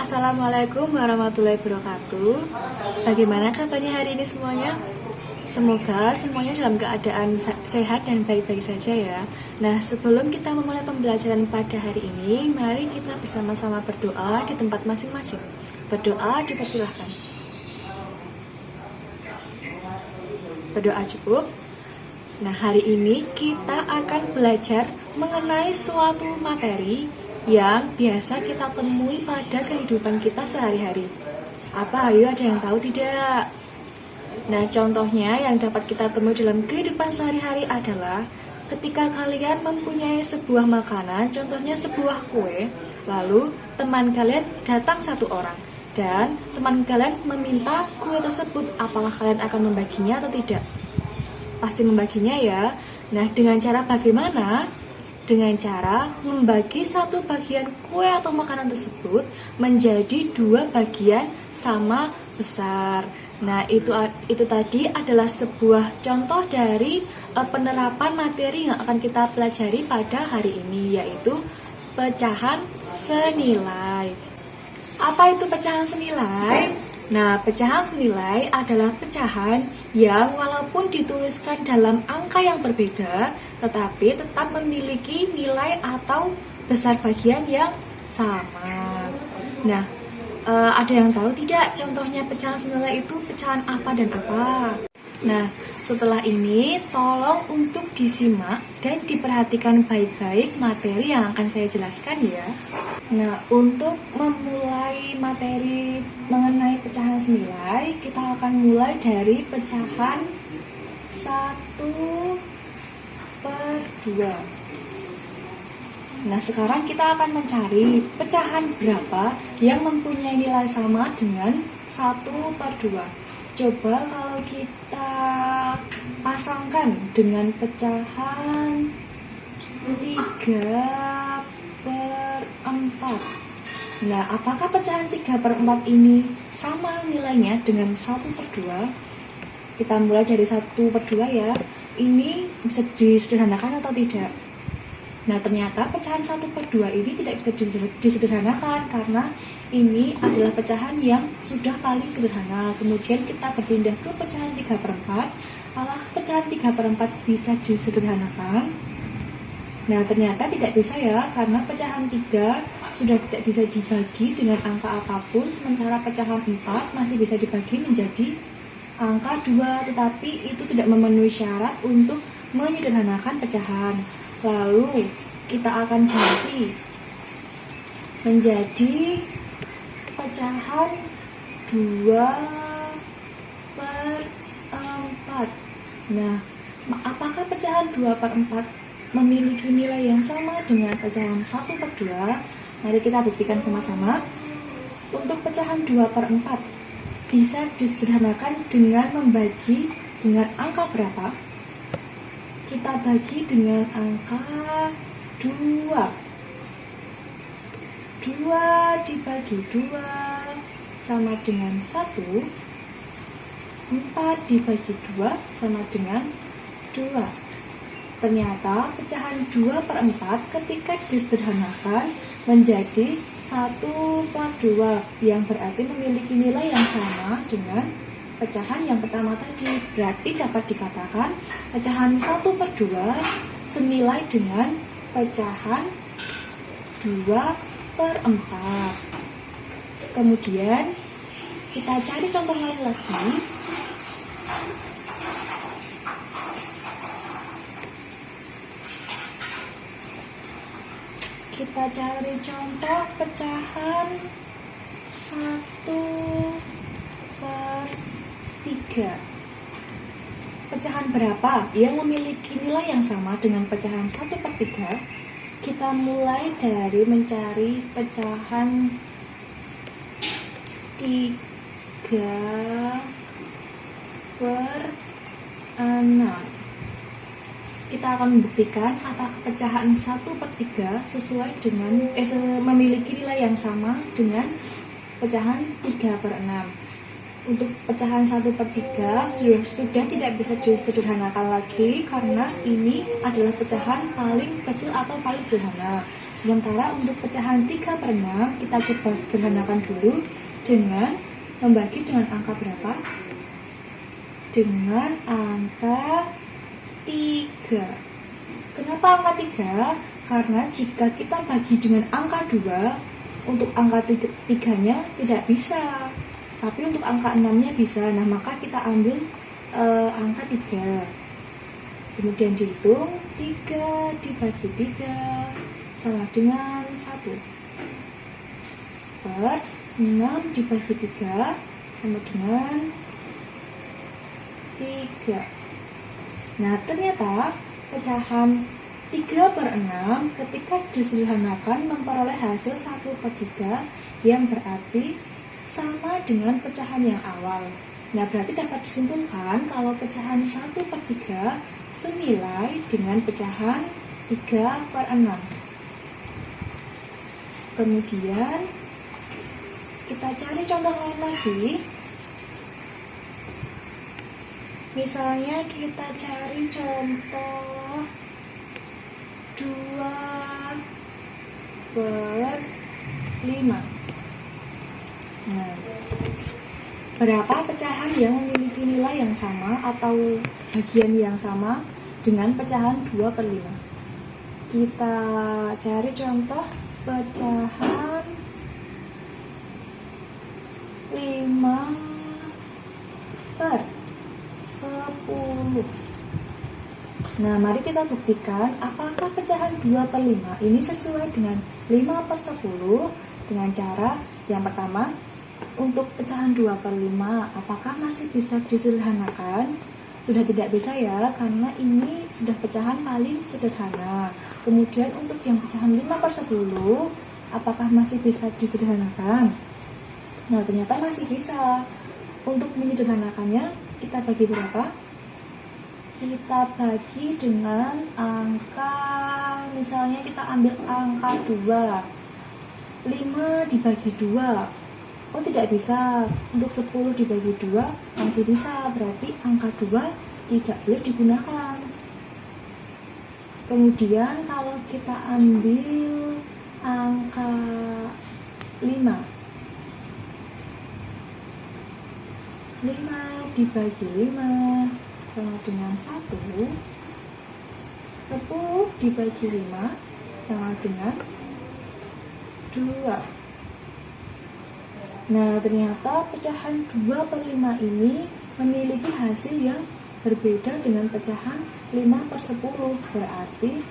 Assalamualaikum warahmatullahi wabarakatuh. Bagaimana kabarnya hari ini semuanya? Semoga semuanya dalam keadaan sehat dan baik-baik saja ya. Nah, sebelum kita memulai pembelajaran pada hari ini, mari kita bersama-sama berdoa di tempat masing-masing. Berdoa dipersilahkan. Berdoa cukup. Nah, hari ini kita akan belajar mengenai suatu materi yang biasa kita temui pada kehidupan kita sehari-hari. Apa? Ayo, ada yang tahu tidak? Nah, contohnya yang dapat kita temui dalam kehidupan sehari-hari adalah ketika kalian mempunyai sebuah makanan, contohnya sebuah kue, lalu teman kalian datang satu orang, dan teman kalian meminta kue tersebut, apakah kalian akan membaginya atau tidak? Pasti membaginya ya. Nah, dengan cara bagaimana? Dengan cara membagi satu bagian kue atau makanan tersebut menjadi dua bagian sama besar. Nah, itu tadi adalah sebuah contoh dari penerapan materi yang akan kita pelajari pada hari ini, yaitu pecahan senilai. Apa itu pecahan senilai? Nah, pecahan senilai adalah pecahan yang walaupun dituliskan dalam angka yang berbeda, tetapi tetap memiliki nilai atau besar bagian yang sama. Nah, ada yang tahu tidak contohnya pecahan senilai itu pecahan apa dan apa? Nah, setelah ini tolong untuk disimak dan diperhatikan baik-baik materi yang akan saya jelaskan ya. Nah, untuk memulai materi mengenai pecahan senilai, kita akan mulai dari pecahan 1/2. Nah, sekarang kita akan mencari pecahan berapa yang mempunyai nilai sama dengan 1/2. Coba kalau kita pasangkan dengan pecahan 3/4. Nah, apakah pecahan 3/4 ini sama nilainya dengan 1/2? Kita mulai dari 1/2 ya. Ini bisa disederhanakan atau tidak? Nah, ternyata pecahan 1/2 ini tidak bisa disederhanakan karena ini adalah pecahan yang sudah paling sederhana. Kemudian kita berpindah ke pecahan 3/4. Apakah pecahan 3/4 bisa disederhanakan? Nah, ternyata tidak bisa ya, karena pecahan 3 sudah tidak bisa dibagi dengan angka apapun, sementara pecahan 4 masih bisa dibagi menjadi angka 2, tetapi itu tidak memenuhi syarat untuk menyederhanakan pecahan. Lalu, kita akan ganti menjadi pecahan 2/4. Nah, apakah pecahan 2/4 memiliki nilai yang sama dengan pecahan 1/2? Mari kita buktikan sama-sama. Untuk pecahan 2/4 bisa disederhanakan dengan membagi dengan angka berapa? Kita bagi dengan angka 2. 2 dibagi 2 sama dengan 1. 4 dibagi 2 sama dengan 2. Ternyata pecahan 2/4 ketika disederhanakan menjadi 1/2 yang berarti memiliki nilai yang sama dengan pecahan yang pertama tadi. Berarti dapat dikatakan pecahan 1/2 senilai dengan pecahan 2/4. Kemudian kita cari contoh lain lagi. Kita cari contoh pecahan 1/3. Pecahan berapa yang memiliki nilai yang sama dengan pecahan 1/3? Kita mulai dari mencari pecahan 3/6. Kita akan membuktikan apakah pecahan 1/3 sesuai dengan memiliki nilai yang sama dengan pecahan 3/6. Untuk pecahan 1/3 sudah tidak bisa disederhanakan lagi karena ini adalah pecahan paling kecil atau paling sederhana. Sementara untuk pecahan 3 per 6 kita coba sederhanakan dulu dengan membagi dengan angka berapa? Dengan angka 3. Kenapa angka 3? Karena jika kita bagi dengan angka 2, untuk angka 3-nya tidak bisa. Tapi untuk angka 6-nya bisa. Nah, maka kita ambil angka 3. Kemudian dihitung 3 dibagi 3 sama dengan 1 per 6 dibagi 3 sama dengan 3. Nah, ternyata pecahan 3 per 6 ketika disederhanakan memperoleh hasil 1 per 3 yang berarti sama dengan pecahan yang awal. Nah, berarti dapat disimpulkan kalau pecahan 1 per 3 senilai dengan pecahan 3 per 6. Kemudian kita cari contoh lain lagi. Misalnya kita cari contoh 2 per 5. Nah, berapa pecahan yang memiliki nilai yang sama atau bagian yang sama dengan pecahan 2 per 5? Kita cari contoh pecahan 5 per 10. Nah, mari kita buktikan apakah pecahan 2 per 5 ini sesuai dengan 5 per 10 dengan cara yang pertama. Untuk pecahan 2 per 5, apakah masih bisa disederhanakan? Sudah tidak bisa ya, karena ini sudah pecahan paling sederhana. Kemudian untuk yang pecahan 5 per 10, apakah masih bisa disederhanakan? Nah, ternyata masih bisa. Untuk menyederhanakannya, kita bagi berapa? Kita bagi dengan angka, misalnya kita ambil angka 2. 5 dibagi 2. Oh, tidak bisa. Untuk 10 dibagi 2 masih bisa, berarti angka 2 tidak boleh digunakan. Kemudian kalau kita ambil angka 5 dibagi 5 sama dengan 1. 10 dibagi 5 sama dengan 2. Nah, ternyata pecahan 2 per 5 ini memiliki hasil yang berbeda dengan pecahan 5 per 10. Berarti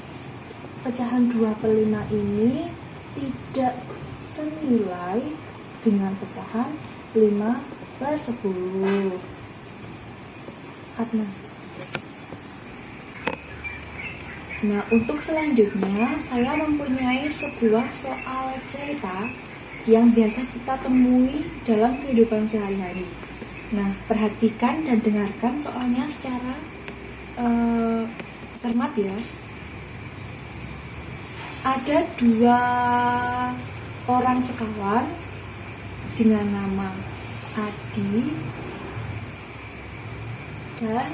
pecahan 2 per 5 ini tidak senilai dengan pecahan 5 per 10. Nah, untuk selanjutnya saya mempunyai sebuah soal cerita yang biasa kita temui dalam kehidupan sehari-hari. Nah, perhatikan dan dengarkan soalnya secara cermat ya. Ada 2 orang sekawan dengan nama Adi dan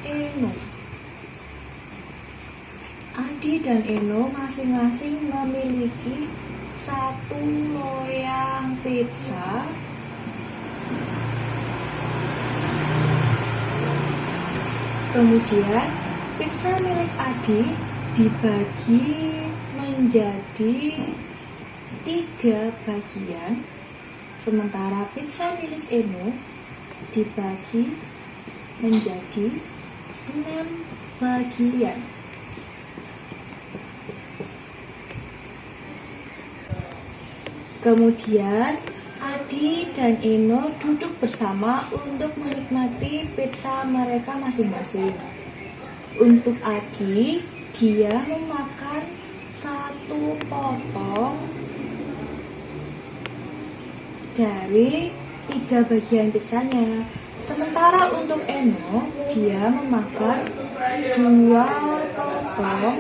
Eno. Adi dan Eno masing-masing memiliki 1 loyang pizza kemudian pizza milik Adi dibagi menjadi 3 bagian, sementara pizza milik Eno dibagi menjadi 6 bagian. Kemudian Adi dan Eno duduk bersama untuk menikmati pizza mereka masing-masing. Untuk Adi, dia memakan 1 potong dari 3 bagian pizzanya. Sementara untuk Eno, dia memakan 2 potong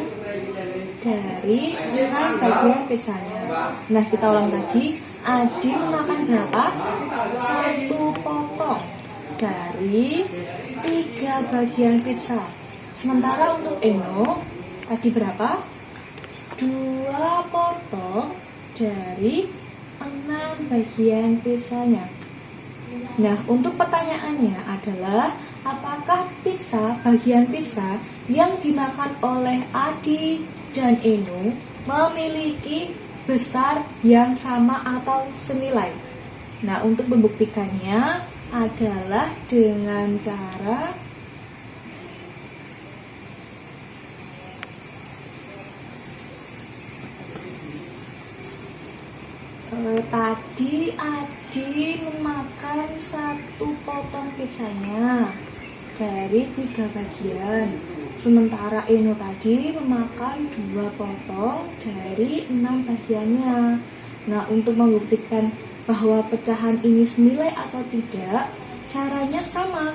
dari 6 bagian pizzanya. Nah, kita ulang tadi. Adi memakan berapa? 1 potong dari 3 bagian pizza. Sementara untuk Eno, tadi berapa? 2 potong dari 6 bagian pizzanya. Nah, untuk pertanyaannya adalah apakah bagian pizza yang dimakan oleh Adi dan Eno memiliki besar yang sama atau senilai? Nah, untuk membuktikannya adalah dengan cara tadi Adi memakan 1 potong pizzanya dari 3 bagian, sementara Eno tadi memakan 2 potong dari 6 bagiannya. Nah, untuk membuktikan bahwa pecahan ini senilai atau tidak, caranya sama,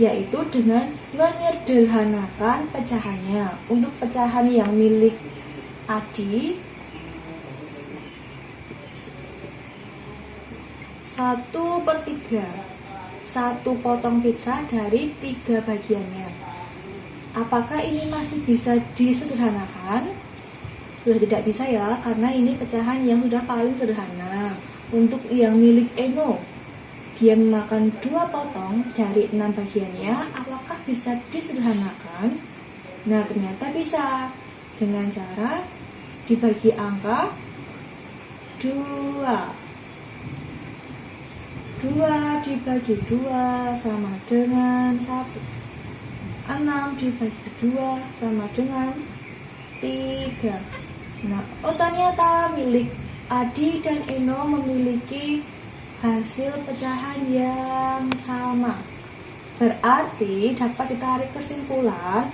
yaitu dengan menyederhanakan pecahannya. Untuk pecahan yang milik Adi, 1/3, 1 potong pizza dari 3 bagiannya. Apakah ini masih bisa disederhanakan? Sudah tidak bisa ya, karena ini pecahan yang sudah paling sederhana. Untuk yang milik Eno, dia memakan 2 potong dari 6 bagiannya. Apakah bisa disederhanakan? Nah, ternyata bisa, dengan cara dibagi angka 2. 2 dibagi 2 sama dengan 1. 6 dibagi 2 sama dengan 3. Nah, ternyata milik Adi dan Eno memiliki hasil pecahan yang sama. Berarti dapat ditarik kesimpulan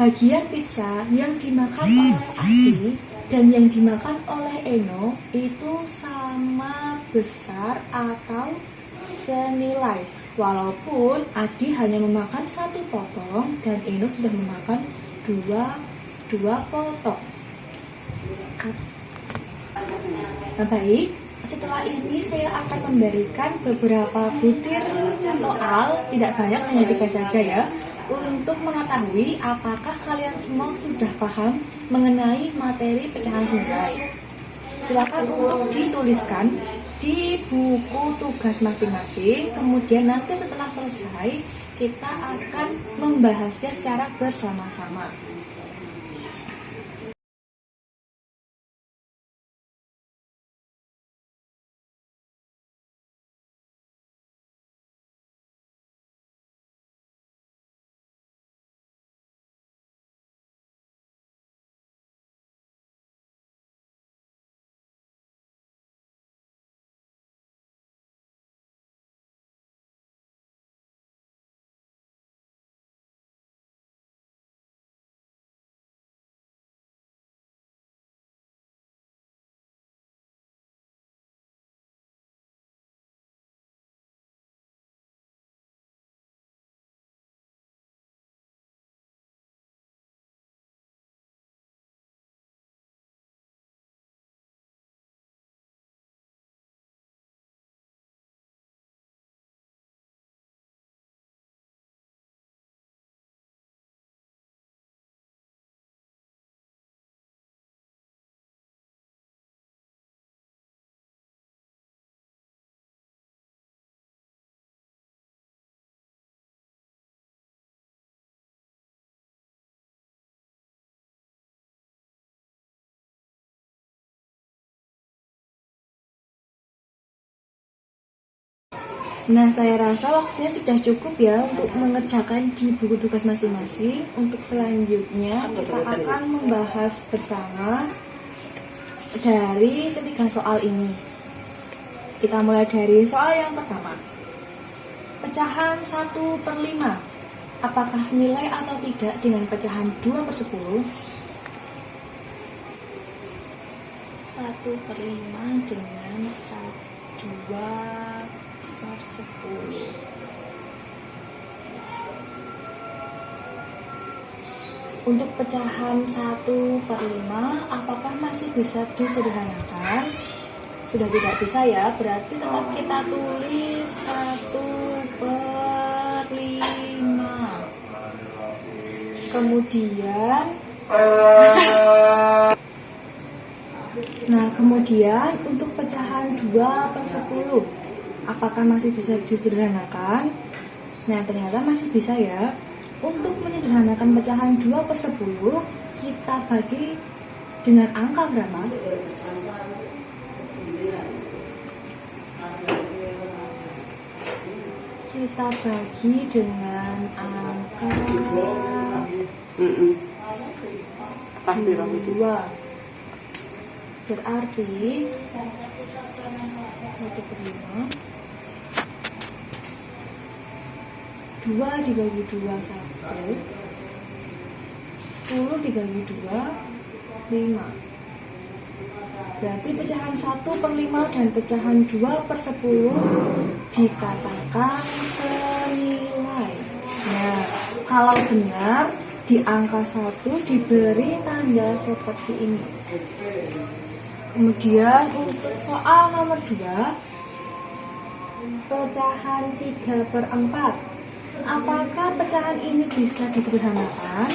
bagian pizza yang dimakan oleh Adi dan yang dimakan oleh Eno itu sama besar atau senilai, walaupun Adi hanya memakan 1 potong dan Eno sudah memakan 2 potong. Nah, baik, setelah ini saya akan memberikan beberapa butir soal, tidak banyak, hanya 3 saja ya, untuk mengetahui apakah kalian semua sudah paham mengenai materi pecahan senilai. Silakan untuk dituliskan di buku tugas masing-masing, kemudian nanti setelah selesai kita akan membahasnya secara bersama-sama. Nah, saya rasa waktunya sudah cukup ya untuk mengerjakan di buku tugas masing-masing. Untuk selanjutnya kita akan membahas bersama dari ketiga soal ini. Kita mulai dari soal yang pertama. Pecahan 1/5, apakah senilai atau tidak dengan pecahan 2/10? 1/5 dengan 2/10. Untuk pecahan 1/5, apakah masih bisa disederhanakan? Sudah tidak bisa ya, berarti tetap kita tulis 1/5. Kemudian kemudian untuk pecahan 2/10, apakah masih bisa disederhanakan? Nah, ternyata masih bisa ya. Untuk menyederhanakan pecahan 2/10, kita bagi dengan angka berapa? Kita bagi dengan angka 2. Berarti 1/5, 2 dibagi 2 1, 10 dibagi 2 5. Berarti pecahan 1/5 dan pecahan 2/10 dikatakan senilai. Nah, kalau benar di angka 1 diberi tanda seperti ini. Kemudian untuk soal nomor 2, pecahan 3/4. Apakah pecahan ini bisa disederhanakan?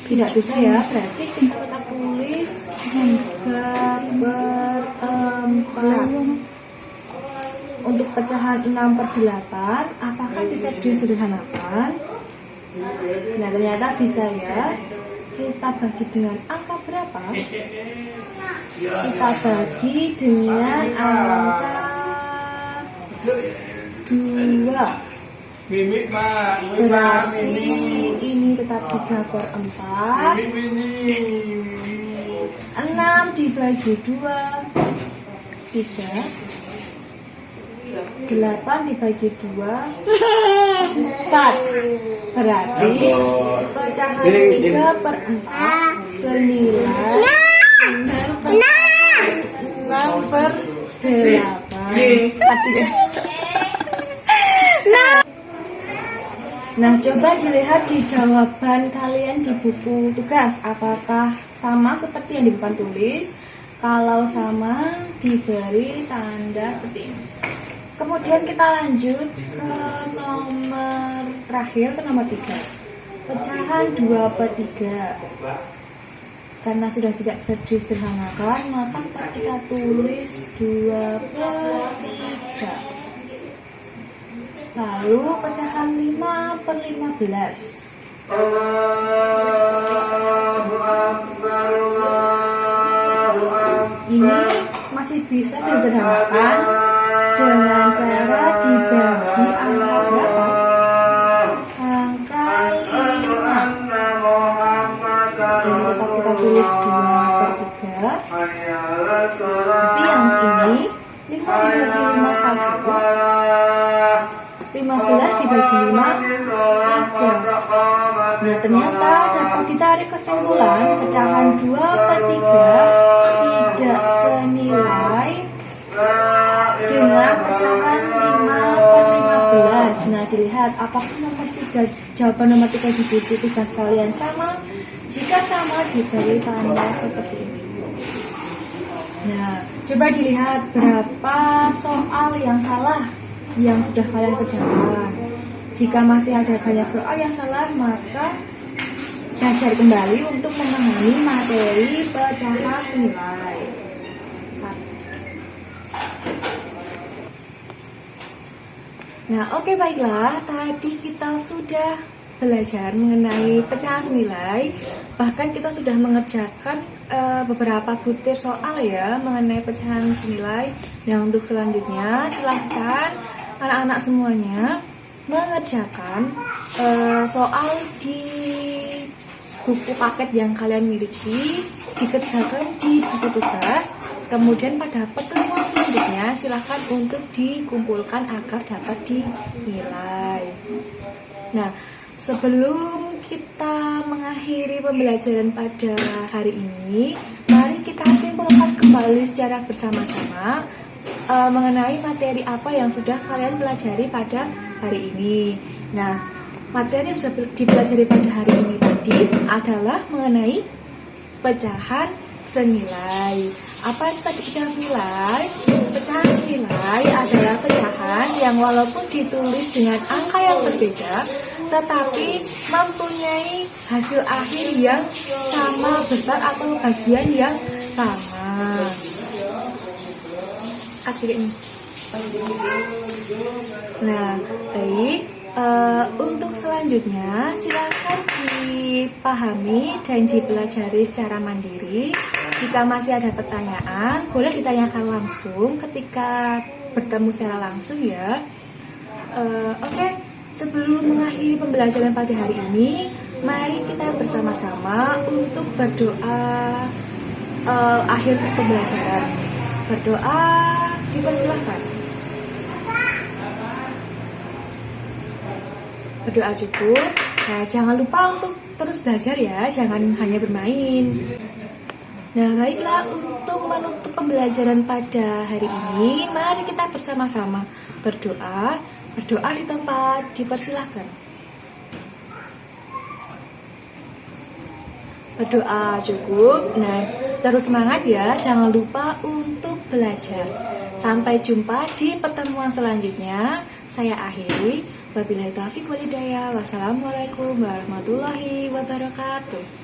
Tidak bisa ya, berarti kita tetap tulis 3/4. Untuk pecahan 6/8, apakah bisa disederhanakan? Nah, ternyata bisa ya. Kita bagi dengan angka berapa? Kita bagi dengan angka 2. Berarti ini tetap 3/4. 6 dibagi 2 3. 8 dibagi 2 4. Berarti pecahan 3/4 senilai 6/8. Nah, coba dilihat di jawaban kalian di buku tugas. Apakah sama seperti yang di depan tulis? Kalau sama, diberi tanda seperti ini. Kemudian kita lanjut ke nomor terakhir, ke nomor 3. Pecahan 2/3. Karena sudah tidak bisa disederhanakan, maka kita tulis 2/3. Lalu pecahan 5/15. Ini masih bisa disederhanakan dengan cara dibagi angka berapa? Angka 5. Jadi tetap kita tulis 2/3. Nanti yang ini 5 dibagi 5 1. 15 dibagi 5 3. Nah, ternyata dapat ditarik kesimpulan pecahan 2/3 tidak senilai dengan pecahan 5/15. Nah, dilihat apakah nomor 3, jawaban nomor 3 di buku tugas kalian sama? Jika sama, diberi tanda seperti ini. Nah, coba dilihat berapa soal yang salah yang sudah kalian kerjakan. Jika masih ada banyak soal yang salah, maka belajar kembali untuk memahami materi pecahan senilai. Nah, oke, baiklah. Tadi kita sudah belajar mengenai pecahan senilai. Bahkan kita sudah mengerjakan beberapa butir soal ya mengenai pecahan senilai. Nah, untuk selanjutnya silahkan anak-anak semuanya mengerjakan soal di buku paket yang kalian miliki, dikerjakan di buku tugas. Kemudian pada pertemuan selanjutnya silahkan untuk dikumpulkan agar dapat dinilai. Nah, sebelum kita mengakhiri pembelajaran pada hari ini, mari kita simpulkan kembali secara bersama-sama mengenai materi apa yang sudah kalian pelajari pada hari ini. Nah, materi yang sudah dipelajari pada hari ini tadi adalah mengenai pecahan senilai. Apa itu tadi pecahan senilai? Pecahan senilai adalah pecahan yang walaupun ditulis dengan angka yang berbeda, tetapi mempunyai hasil akhir yang sama besar atau bagian yang sama. Asik ini. Nah, baik. Untuk selanjutnya silakan dipahami dan dipelajari secara mandiri. Jika masih ada pertanyaan, boleh ditanyakan langsung ketika bertemu secara langsung ya. Oke, sebelum mengakhiri pembelajaran pada hari ini, mari kita bersama-sama untuk berdoa akhir pembelajaran. Berdoa dipersilahkan. Berdoa cukup. Nah, jangan lupa untuk terus belajar ya, jangan hanya bermain. Nah, baiklah, untuk menutup pembelajaran pada hari ini, mari kita bersama-sama berdoa. Berdoa di tempat dipersilahkan. Berdoa cukup. Nah, terus semangat ya, jangan lupa untuk belajar. Sampai jumpa di pertemuan selanjutnya. Saya akhiri. Wabillahi taufiq wal hidayah. Wassalamualaikum warahmatullahi wabarakatuh.